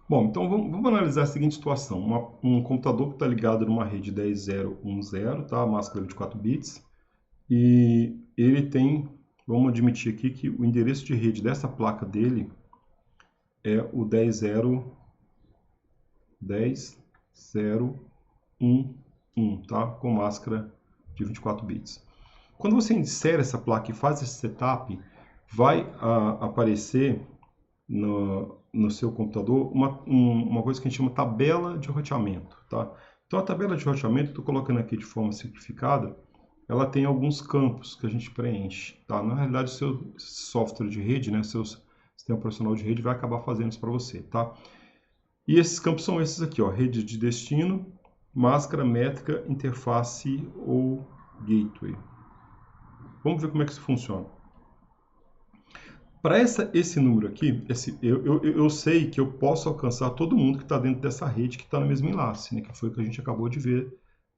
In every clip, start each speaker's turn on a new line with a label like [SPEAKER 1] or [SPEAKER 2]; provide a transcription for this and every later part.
[SPEAKER 1] Bom, então vamos analisar a seguinte situação. Um computador que está ligado numa rede 10.0.1.0, tá? A máscara 24 bits. E ele tem, vamos admitir aqui que o endereço de rede dessa placa dele é o 10.0.1.1, tá? Com máscara de 24 bits. Quando você insere essa placa e faz esse setup, vai aparecer no seu computador uma coisa que a gente chama tabela de roteamento, tá? Então a tabela de roteamento, estou colocando aqui de forma simplificada, ela tem alguns campos que a gente preenche, tá? Na realidade, o seu software de rede, né, seu sistema profissional de rede vai acabar fazendo isso para você, tá? E esses campos são esses aqui, ó, rede de destino, máscara, métrica, interface ou gateway. Vamos ver como é que isso funciona. Para esse número aqui, eu sei que eu posso alcançar todo mundo que está dentro dessa rede que está no mesmo enlace, né, que foi o que a gente acabou de ver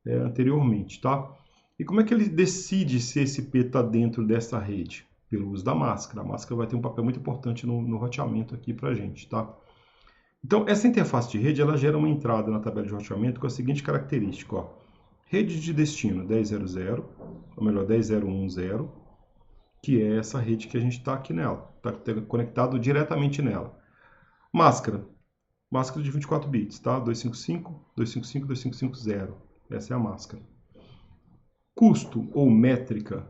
[SPEAKER 1] anteriormente, tá? E como é que ele decide se esse IP está dentro dessa rede? Pelo uso da máscara. A máscara vai ter um papel muito importante no roteamento aqui para a gente, tá? Então, essa interface de rede, ela gera uma entrada na tabela de roteamento com a seguinte característica, ó. Rede de destino 10.0.0, ou melhor, 10.0.1.0, que é essa rede que a gente está aqui nela, está conectado diretamente nela. Máscara de 24 bits, tá? 255, 255, 2550. Essa é a máscara. Custo ou métrica,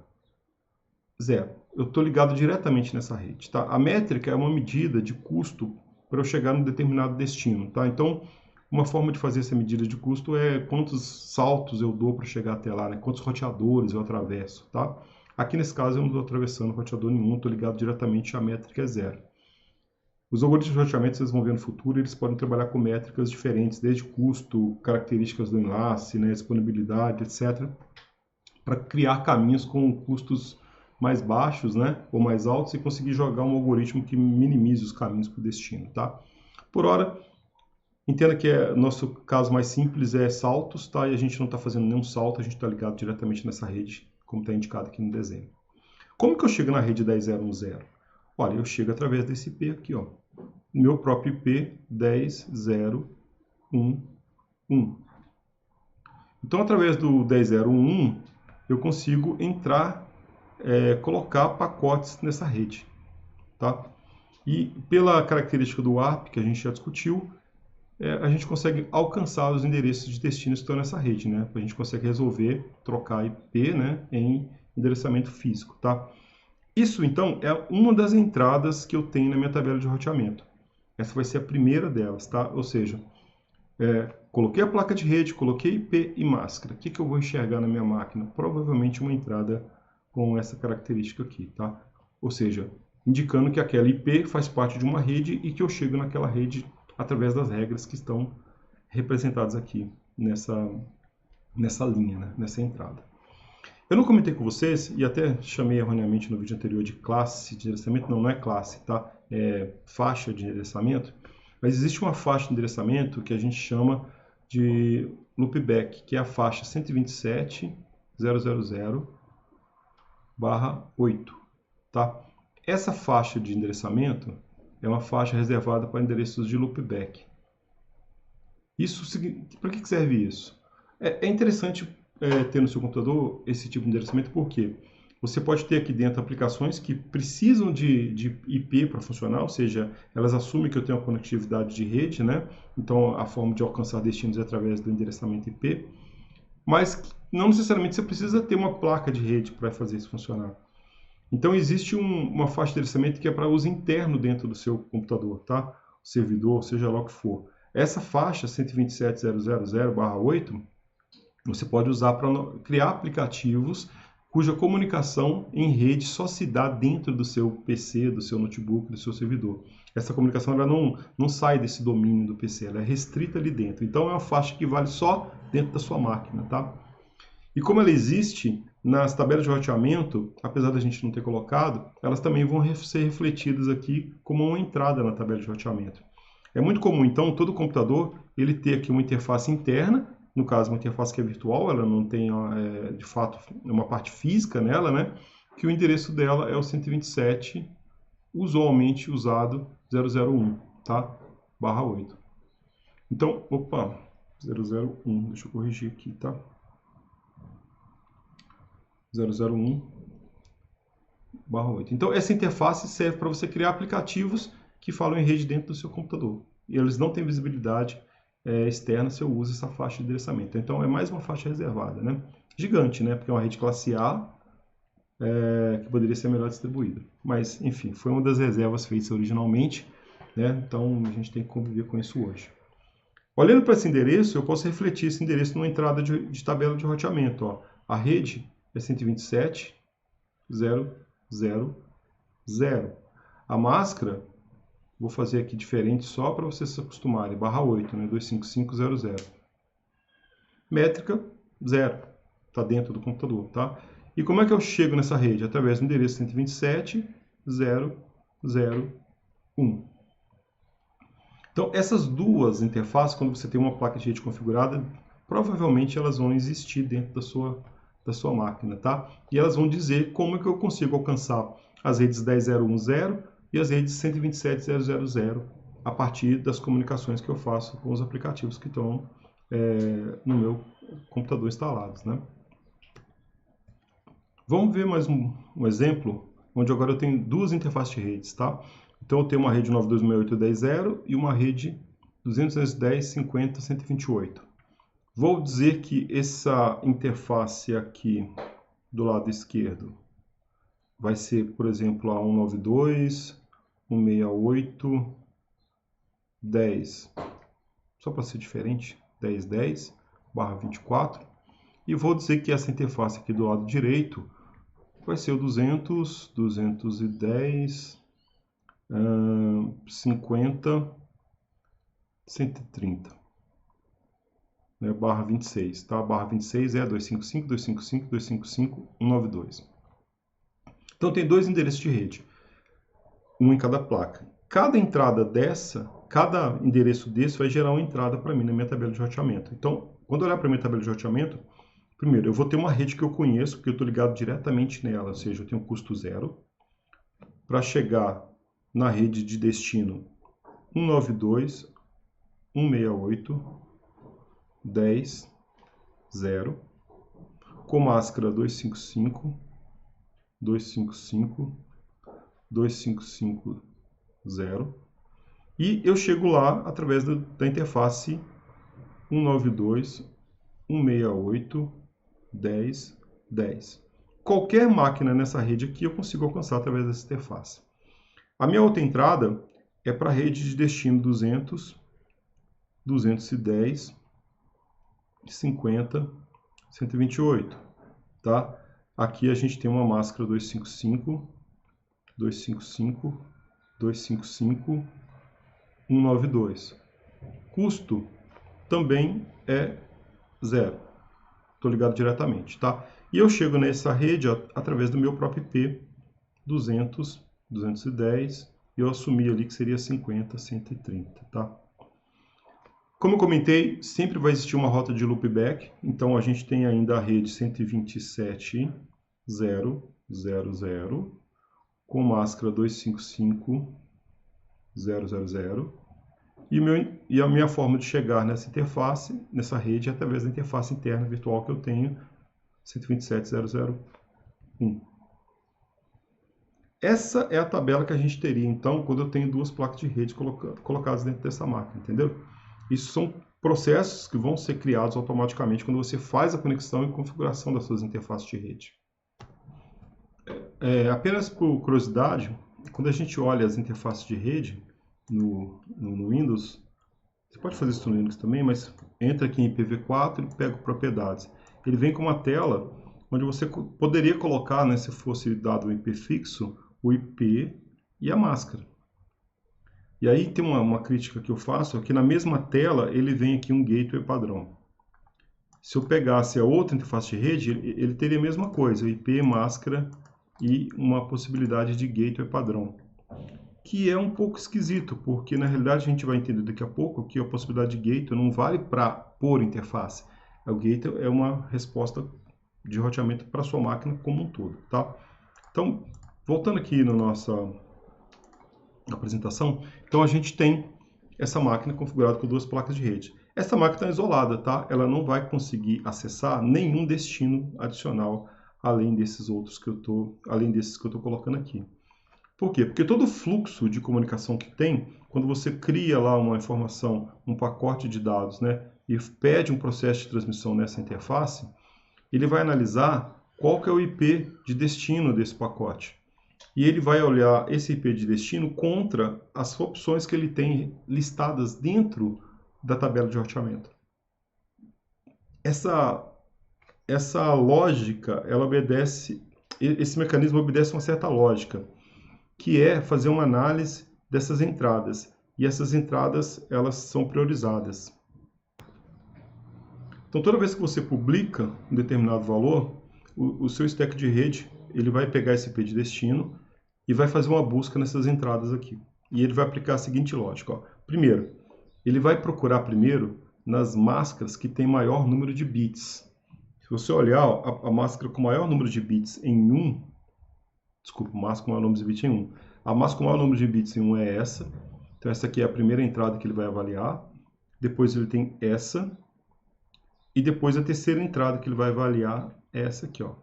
[SPEAKER 1] zero. Eu estou ligado diretamente nessa rede, tá? A métrica é uma medida de custo para eu chegar num determinado destino, tá? Então, uma forma de fazer essa medida de custo é quantos saltos eu dou para chegar até lá, né? Quantos roteadores eu atravesso, tá? Aqui nesse caso eu não estou atravessando roteador nenhum, estou ligado diretamente à métrica é zero. Os algoritmos de roteamento, vocês vão ver no futuro, eles podem trabalhar com métricas diferentes, desde custo, características do enlace, né, disponibilidade, etc., para criar caminhos com custos mais baixos, né, ou mais altos e conseguir jogar um algoritmo que minimize os caminhos para o destino, tá? Por hora, entenda que nosso caso mais simples é saltos, tá? E a gente não está fazendo nenhum salto, a gente está ligado diretamente nessa rede, como está indicado aqui no desenho. Como que eu chego na rede 10.0.1.0? Olha, eu chego através desse IP aqui, ó. Meu próprio IP 10.0.1.1. Então, através do 10.0.1.1, eu consigo entrar, colocar pacotes nessa rede, tá? E pela característica do ARP, que a gente já discutiu, a gente consegue alcançar os endereços de destino que estão nessa rede, né? A gente consegue resolver trocar IP, né, em endereçamento físico, tá? Isso, então, é uma das entradas que eu tenho na minha tabela de roteamento. Essa vai ser a primeira delas, tá? Ou seja, coloquei a placa de rede, coloquei IP e máscara. O que eu vou enxergar na minha máquina? Provavelmente uma entrada com essa característica aqui, tá? Ou seja, indicando que aquela IP faz parte de uma rede e que eu chego naquela rede através das regras que estão representadas aqui nessa linha, né? Nessa entrada. Eu não comentei com vocês, e até chamei erroneamente no vídeo anterior de classe de endereçamento, não é classe, tá? É faixa de endereçamento, mas existe uma faixa de endereçamento que a gente chama de loopback, que é a faixa 127.000/8, tá? Essa faixa de endereçamento é uma faixa reservada para endereços de loopback. Para que serve isso? É interessante ter no seu computador esse tipo de endereçamento, porque você pode ter aqui dentro aplicações que precisam de IP para funcionar, ou seja, elas assumem que eu tenho uma conectividade de rede, né? Então a forma de alcançar destinos é através do endereçamento IP, mas não necessariamente você precisa ter uma placa de rede para fazer isso funcionar. Então existe uma faixa de endereçamento que é para uso interno dentro do seu computador, tá? Servidor, seja lá o que for. Essa faixa 127.000/8 você pode usar para criar aplicativos cuja comunicação em rede só se dá dentro do seu PC, do seu notebook, do seu servidor. Essa comunicação ela não sai desse domínio do PC, ela é restrita ali dentro. Então é uma faixa que vale só dentro da sua máquina, tá? E como ela existe nas tabelas de roteamento, apesar da gente não ter colocado, elas também vão ser refletidas aqui como uma entrada na tabela de roteamento. É muito comum, então, todo computador ele ter aqui uma interface interna, no caso, uma interface que é virtual, ela não tem, de fato, uma parte física nela, né? Que o endereço dela é o 127, usualmente usado 001, tá? /8. Então, opa, 001, deixa eu corrigir aqui, tá? 001/8. Então, essa interface serve para você criar aplicativos que falam em rede dentro do seu computador. E eles não têm visibilidade externa se eu uso essa faixa de endereçamento. Então, é mais uma faixa reservada, né? Gigante, né? Porque é uma rede classe A que poderia ser melhor distribuída. Mas, enfim, foi uma das reservas feitas originalmente, né? Então, a gente tem que conviver com isso hoje. Olhando para esse endereço, eu posso refletir esse endereço numa entrada de tabela de roteamento. Ó. A rede é 127.0.0.0. A máscara, vou fazer aqui diferente só para vocês se acostumarem, /8, né? 255.0.0. Métrica, 0. Está dentro do computador, tá? E como é que eu chego nessa rede? Através do endereço 127.0.0.1. Então, essas duas interfaces, quando você tem uma placa de rede configurada, provavelmente elas vão existir dentro da sua máquina, tá? E elas vão dizer como é que eu consigo alcançar as redes 10.0.1.0 e as redes 127.0.0.0 a partir das comunicações que eu faço com os aplicativos que estão no meu computador instalados, né? Vamos ver mais um exemplo, onde agora eu tenho duas interfaces de redes, tá? Então eu tenho uma rede 92.68.10.0 e uma rede 210.50.128. Vou dizer que essa interface aqui do lado esquerdo vai ser, por exemplo, a 192.168.10. Só para ser diferente, 10.10/24. E vou dizer que essa interface aqui do lado direito vai ser o 200, 210, 50, 130, né, /26, tá? /26 é 255, 255, 255, 192. Então tem dois endereços de rede, um em cada placa. Cada entrada dessa, cada endereço desse vai gerar uma entrada para mim na minha tabela de roteamento. Então, quando eu olhar para a minha tabela de roteamento, primeiro, eu vou ter uma rede que eu conheço, porque eu estou ligado diretamente nela, ou seja, eu tenho custo zero. Para chegar na rede de destino 192.168.10.0, com máscara 255, 255, 255.0. E eu chego lá através da interface 192.168.10.10. Qualquer máquina nessa rede aqui eu consigo alcançar através dessa interface. A minha outra entrada é para a rede de destino 200, 210, 50, 128, tá? Aqui a gente tem uma máscara 255, 255, 255, 192. Custo também é zero. Estou ligado diretamente, tá? E eu chego nessa rede através do meu próprio IP 200, 210, e eu assumi ali que seria 50, 130, tá? Como eu comentei, sempre vai existir uma rota de loopback, então a gente tem ainda a rede 127.0.0.0 com máscara 255.0.0.0 e a minha forma de chegar nessa interface, nessa rede, é através da interface interna virtual que eu tenho, 127.0.0.1. Essa é a tabela que a gente teria, então, quando eu tenho duas placas de rede colocadas dentro dessa máquina, entendeu? Isso são processos que vão ser criados automaticamente quando você faz a conexão e configuração das suas interfaces de rede. Apenas por curiosidade, quando a gente olha as interfaces de rede no Windows, você pode fazer isso no Linux também, mas entra aqui em IPv4 e pega propriedades. Ele vem com uma tela onde você poderia colocar, né, se fosse dado o IP fixo, o IP e a máscara. E aí tem uma crítica que eu faço, é que na mesma tela ele vem aqui um gateway padrão. Se eu pegasse a outra interface de rede, ele teria a mesma coisa, IP, máscara e uma possibilidade de gateway padrão. Que é um pouco esquisito, porque na realidade a gente vai entender daqui a pouco que a possibilidade de gateway não vale para pôr interface. O gateway é uma resposta de roteamento para a sua máquina como um todo, tá? Então, voltando aqui na nossa apresentação, então a gente tem essa máquina é configurada com 2 placas de rede. Essa máquina é isolada, tá? Ela não vai conseguir acessar nenhum destino adicional além desses outros que eu estou colocando aqui. Por quê? Porque todo fluxo de comunicação que tem, quando você cria lá uma informação, um pacote de dados, né, e pede um processo de transmissão nessa interface, ele vai analisar qual que é o IP de destino desse pacote. E ele vai olhar esse IP de destino contra as opções que ele tem listadas dentro da tabela de roteamento. Essa lógica, esse mecanismo obedece uma certa lógica, que é fazer uma análise dessas entradas. E essas entradas, elas são priorizadas. Então, toda vez que você publica um determinado valor, o seu stack de rede, ele vai pegar esse IP de destino e vai fazer uma busca nessas entradas aqui. E ele vai aplicar a seguinte lógica. Ó. Primeiro, ele vai procurar primeiro nas máscaras que tem maior número de bits. Se você olhar, ó, a máscara com maior número de bits em 1, desculpa, máscara com maior número de bits em 1. A máscara com maior número de bits em 1 é essa. Então, essa aqui é a primeira entrada que ele vai avaliar. Depois ele tem essa. E depois a terceira entrada que ele vai avaliar é essa aqui, ó.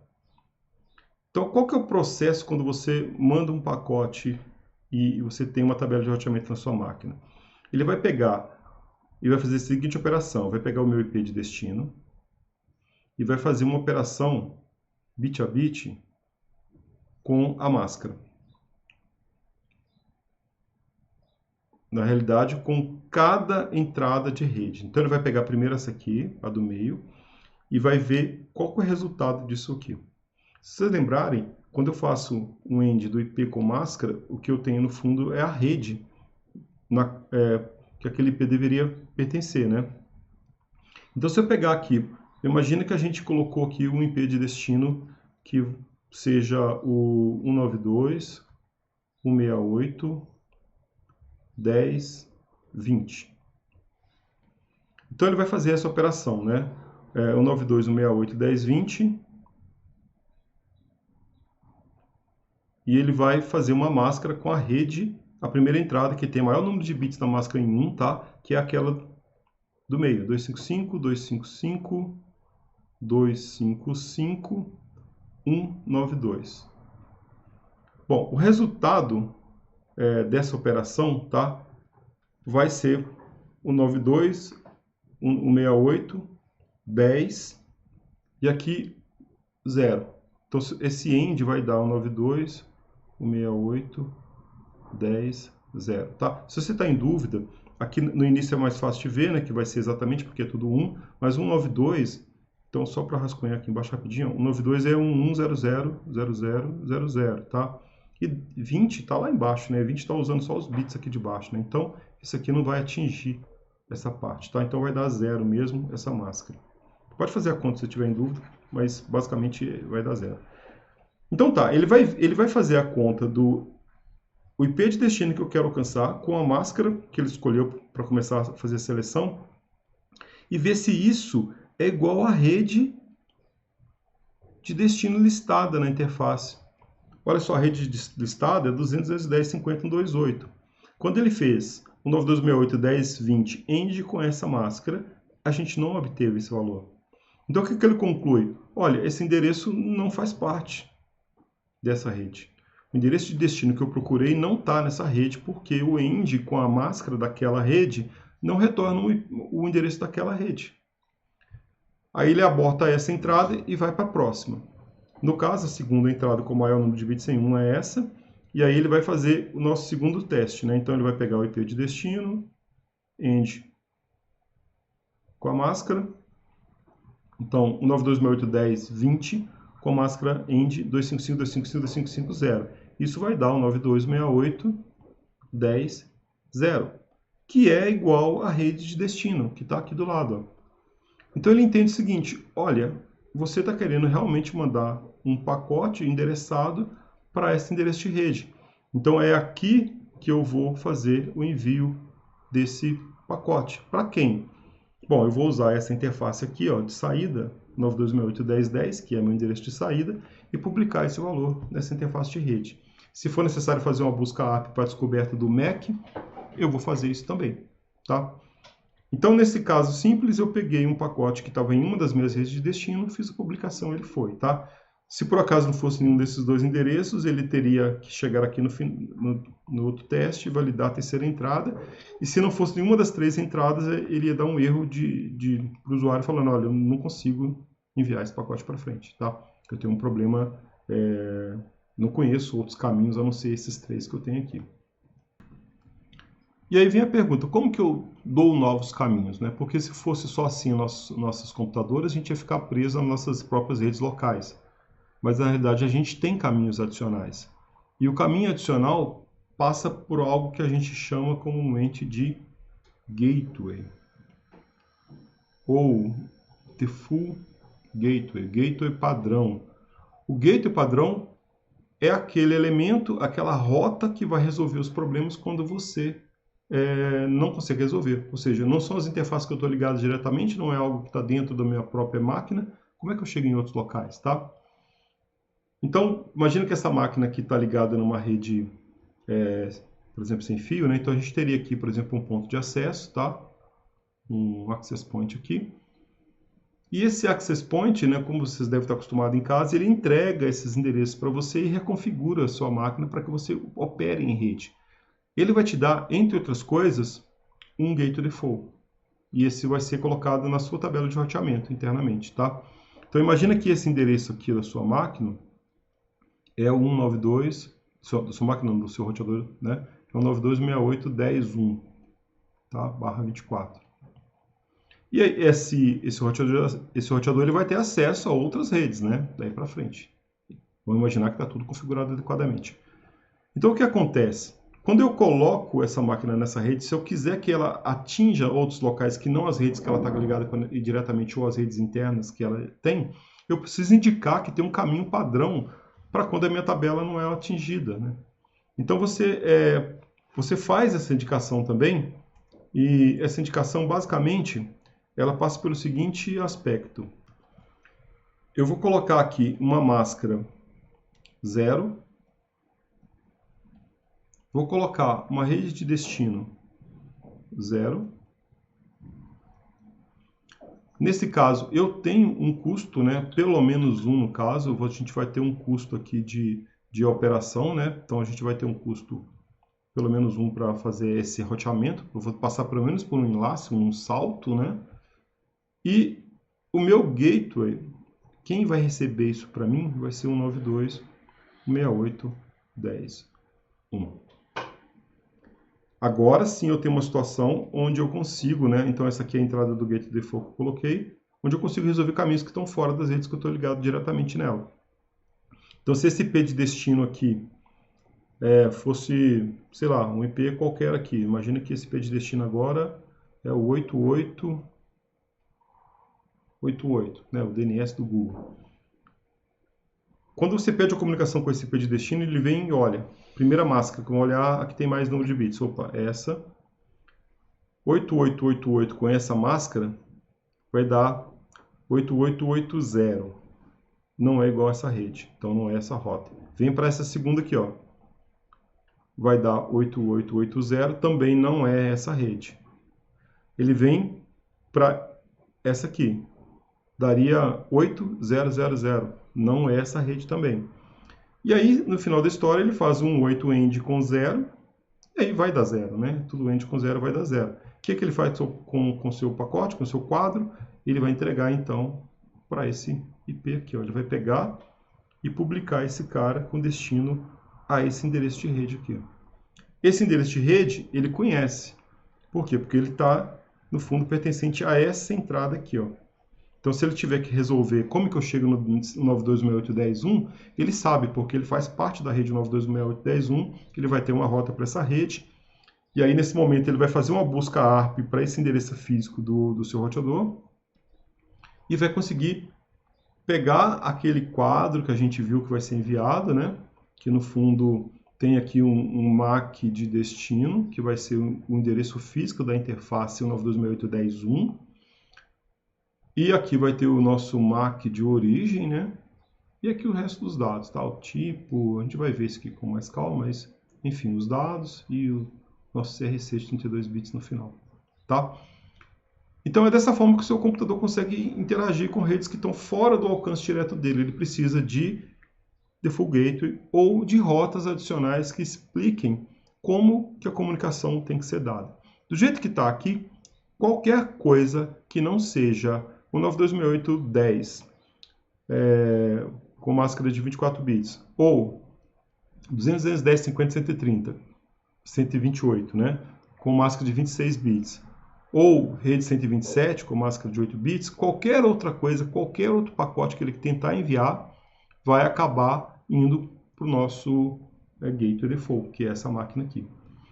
[SPEAKER 1] Então, qual que é o processo quando você manda um pacote e você tem uma tabela de roteamento na sua máquina? Ele vai pegar e vai fazer a seguinte operação. Vai pegar o meu IP de destino e vai fazer uma operação bit a bit com a máscara. Na realidade, com cada entrada de rede. Então, ele vai pegar primeiro essa aqui, a do meio, e vai ver qual que é o resultado disso aqui. Se vocês lembrarem, quando eu faço um end do IP com máscara, o que eu tenho no fundo é a rede que aquele IP deveria pertencer, né? Então, se eu pegar aqui, imagina que a gente colocou aqui um IP de destino que seja o 192.168.10.20. Então, ele vai fazer essa operação, né? 192.168.10.20. E ele vai fazer uma máscara com a rede, a primeira entrada, que tem o maior número de bits da máscara em 1, tá? Que é aquela do meio, 255, 255, 255, 192. Bom, o resultado dessa operação, tá? Vai ser o 92, 168, 10 e aqui 0. Então, esse end vai dar o 92, 168, 10, 0, tá? Se você está em dúvida, aqui no início é mais fácil de ver, né? Que vai ser exatamente porque é tudo 1, mas 192, então só para rascunhar aqui embaixo rapidinho, 192 é 11000000, tá? E 20 está lá embaixo, né? 20 está usando só os bits aqui de baixo, né? Então, isso aqui não vai atingir essa parte, tá? Então vai dar 0 mesmo essa máscara. Pode fazer a conta se tiver em dúvida, mas basicamente vai dar 0. Então tá, ele vai fazer a conta do IP de destino que eu quero alcançar com a máscara que ele escolheu para começar a fazer a seleção e ver se isso é igual à rede de destino listada na interface. Olha só, a rede listada é 200.210.50.128. Quando ele fez o 92.168.10.20 end com essa máscara, a gente não obteve esse valor. Então, o que ele conclui? Olha, esse endereço não faz parte dessa rede. O endereço de destino que eu procurei não está nessa rede, porque o end com a máscara daquela rede não retorna o endereço daquela rede. Aí ele aborta essa entrada e vai para a próxima. No caso, a segunda entrada com o maior número de bits em 1 é essa, e aí ele vai fazer o nosso segundo teste, né? Então ele vai pegar o IP de destino, end com a máscara, então 192.168.10.20 com a máscara end 255.255.255.0. Isso vai dar o 92.68.10.0, que é igual à rede de destino, que está aqui do lado. Ó. Então ele entende o seguinte, olha, você está querendo realmente mandar um pacote endereçado para esse endereço de rede. Então é aqui que eu vou fazer o envio desse pacote. Para quem? Bom, eu vou usar essa interface aqui, ó, de saída, 92.168.10.10, que é meu endereço de saída, e publicar esse valor nessa interface de rede. Se for necessário fazer uma busca API para descoberta do MAC, eu vou fazer isso também. tá? Então, nesse caso simples, eu peguei um pacote que estava em uma das minhas redes de destino, fiz a publicação, ele foi, tá? Se por acaso não fosse nenhum desses dois endereços, ele teria que chegar aqui no outro teste, validar a terceira entrada, e se não fosse nenhuma das três entradas, ele ia dar um erro para o usuário falando, olha, eu não consigo enviar esse pacote para frente, tá? Eu tenho um problema, não conheço outros caminhos a não ser esses três que eu tenho aqui. E aí vem a pergunta, como que eu dou novos caminhos, né? Porque se fosse só assim nossos computadores, a gente ia ficar preso às nossas próprias redes locais. Mas na realidade a gente tem caminhos adicionais. E o caminho adicional passa por algo que a gente chama comumente de gateway. Ou default gateway, gateway padrão. O gateway padrão é aquele elemento, aquela rota que vai resolver os problemas quando você não consegue resolver. Ou seja, não são as interfaces que eu estou ligado diretamente, não é algo que está dentro da minha própria máquina. Como é que eu chego em outros locais, tá? Então, imagina que essa máquina aqui está ligada numa rede, por exemplo, sem fio, né? Então a gente teria aqui, por exemplo, um ponto de acesso, tá? Um access point aqui. E esse access point, né, como vocês devem estar acostumados em casa, ele entrega esses endereços para você e reconfigura a sua máquina para que você opere em rede. Ele vai te dar, entre outras coisas, um gateway default. E esse vai ser colocado na sua tabela de roteamento internamente, tá? Então imagina que esse endereço aqui da sua máquina é o 192, da sua máquina, do seu roteador, né? É o 92.68.10.1, tá? Barra 24. E aí, esse roteador ele vai ter acesso a outras redes, né? Daí para frente. Vamos imaginar que está tudo configurado adequadamente. Então o que acontece? Quando eu coloco essa máquina nessa rede, se eu quiser que ela atinja outros locais que não as redes que ela está ligada diretamente ou as redes internas que ela tem, eu preciso indicar que tem um caminho padrão para quando a minha tabela não é atingida, né? Então você faz essa indicação também, e essa indicação basicamente ela passa pelo seguinte aspecto. Eu vou colocar aqui uma máscara 0, vou colocar uma rede de destino 0. Nesse caso, eu tenho um custo, né? Pelo menos um no caso, a gente vai ter um custo aqui de operação, né? Então a gente vai ter um custo, pelo menos um, para fazer esse roteamento. Eu vou passar pelo menos por um enlace, um salto, né? E o meu gateway, quem vai receber isso para mim vai ser 192.68.10.1. Agora sim eu tenho uma situação onde eu consigo, né? Então essa aqui é a entrada do gateway default que eu coloquei, onde eu consigo resolver caminhos que estão fora das redes que eu estou ligado diretamente nela. Então se esse IP de destino aqui fosse, sei lá, um IP qualquer aqui, imagina que esse IP de destino agora é o 8888, né? O DNS do Google. Quando você pede a comunicação com esse IP de destino, ele vem e olha, primeira máscara, vamos olhar, aqui tem mais número de bits. Opa, essa 8888 com essa máscara vai dar 8880. Não é igual a essa rede, então não é essa rota. Vem para essa segunda aqui, ó. Vai dar 8880, também não é essa rede. Ele vem para essa aqui, daria 8000. Não é essa rede também. E aí, no final da história, ele faz um 8 end com 0, e aí vai dar 0, né? Tudo end com 0 vai dar 0. O que ele faz com o seu pacote, com o seu quadro? Ele vai entregar, então, para esse IP aqui, ó. Ele vai pegar e publicar esse cara com destino a esse endereço de rede aqui. Esse endereço de rede, ele conhece. Por quê? Porque ele está, no fundo, pertencente a essa entrada aqui, ó. Então, se ele tiver que resolver como que eu chego no 92.68.10.1, ele sabe, porque ele faz parte da rede 92.68.10.1, ele vai ter uma rota para essa rede, e aí, nesse momento, ele vai fazer uma busca ARP para esse endereço físico do seu roteador, e vai conseguir pegar aquele quadro que a gente viu que vai ser enviado, né? Que, no fundo, tem aqui um MAC de destino, que vai ser o endereço físico da interface 92.68.10.1, e aqui vai ter o nosso MAC de origem, né? E aqui o resto dos dados, tá? O tipo, a gente vai ver isso aqui com mais calma, mas, enfim, os dados e o nosso CRC de 32 bits no final. tá? Então é dessa forma que o seu computador consegue interagir com redes que estão fora do alcance direto dele. Ele precisa de Default Gateway ou de rotas adicionais que expliquem como que a comunicação tem que ser dada. Do jeito que está aqui, qualquer coisa que não seja o 9268.10 com máscara de 24 bits ou 210.50.130, 128, né, com máscara de 26 bits, ou rede 127 com máscara de 8 bits, qualquer outra coisa, qualquer outro pacote que ele tentar enviar, vai acabar indo para o nosso Gateway Default, que é essa máquina aqui.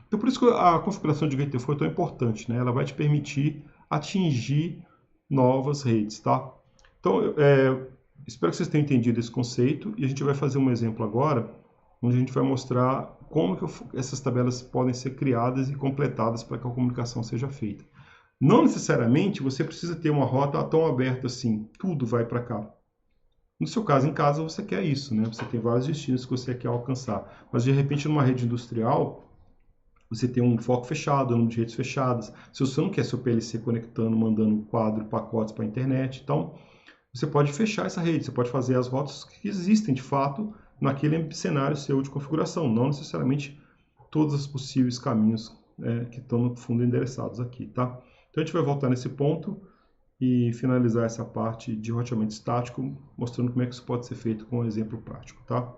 [SPEAKER 1] Então, por isso que a configuração de Gateway Default é tão importante, né? Ela vai te permitir atingir novas redes, tá? Então, espero que vocês tenham entendido esse conceito e a gente vai fazer um exemplo agora, onde a gente vai mostrar como que essas tabelas podem ser criadas e completadas para que a comunicação seja feita. Não necessariamente você precisa ter uma rota tão aberta assim, tudo vai para cá. No seu caso, em casa, você quer isso, né? Você tem vários destinos que você quer alcançar. Mas, de repente, numa rede industrial, você tem um foco fechado, um número de redes fechadas. Se você não quer seu PLC conectando, mandando quadro, pacotes para a internet, então, você pode fechar essa rede. Você pode fazer as rotas que existem, de fato, naquele cenário seu de configuração. Não necessariamente todos os possíveis caminhos que estão no fundo endereçados aqui, tá? Então, a gente vai voltar nesse ponto e finalizar essa parte de roteamento estático, mostrando como é que isso pode ser feito com um exemplo prático, tá?